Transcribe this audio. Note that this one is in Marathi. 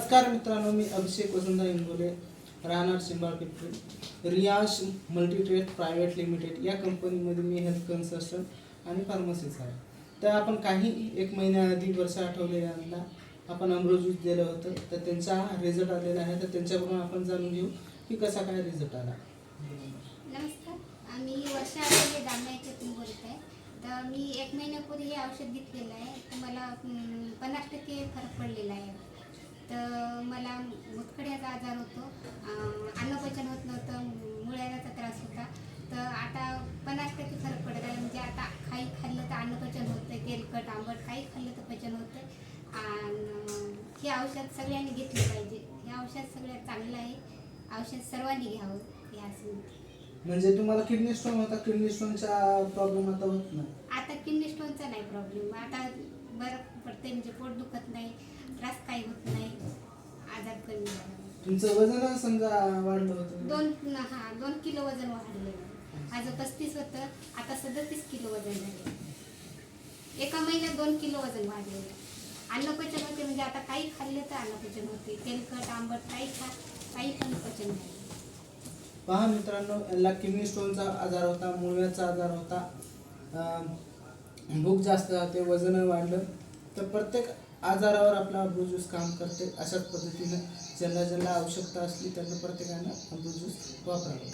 नमस्कार मित्रांनो, मी अभिषेक वसंतराव इंगोले, राहणार Shimbal Pimpri. Riyansh multitrade private limited या कंपनीमध्ये मी हेल्थ कन्सल्टंट आणि फार्मसिस्ट आहे. तर आपण काही एक महिन्याआधी वर्षा आठवले यांना आपण अमृत ज्यूस दिलं होतं, तर त्यांचा रिझल्ट आलेला आहे. तर त्यांच्याकडून आपण जाणून घेऊ की कसा काय रिझल्ट आला. नमस्कार, आम्ही वर्षा आठवले जामण्याच्यातून बोलत आहे. तर मी 1 महिन्यापूर्वी हे औषध घेतलेलं आहे. तर मला 50% फरक पडलेला आहे. तर मला मुतखड्याचा आजार होतो, अन्नपचन होत नव्हतं, मुळव्याधाचा त्रास होता. तर आता 50% फरक पडत आहे. म्हणजे आता काही खाल्लं तर अन्नपचन होतं, तेलकट आंबट काही खाल्लं तर पचन होतं. आणि हे औषध सगळ्यांनी घेतलं पाहिजे. हे औषध सगळ्यात चांगलं आहे. औषध सर्वांनी घ्यावं हे असं. म्हणजे तुम्हाला किडनी स्टोन होता, किडनी स्टोनचा प्रॉब्लेम आता होत नाही? आता किडनी स्टोनचा नाही प्रॉब्लेम, आता बरं पडते. म्हणजे पोट दुखत नाही, त्रास काही होत नाही, आजार कमी झाला. तुमचं वजन समजा वाढलं होतं? 2 किलो वजन वाढलेलं. आज 35 होतं, आता 37 किलो वजन झाले. एका महिन्यात 2 किलो वजन वाढलेलं. अन्नपचन होते, म्हणजे आता काही खाल्लं तर अन्नपचन होते, तेलकट आंबट काही पण पचन नाही. पहा मित्रांनो, याला किडनी स्टोनचा आजार होता, मुळव्याचा आजार होता, भूक जास्त होते, वजन वाढलं. तर प्रत्येक आजारावर आपला अमृत ज्यूस काम करते. अशाच पद्धतीनं ज्यांना आवश्यकता असली त्यांना प्रत्येकानं अमृत ज्यूस वापरावं.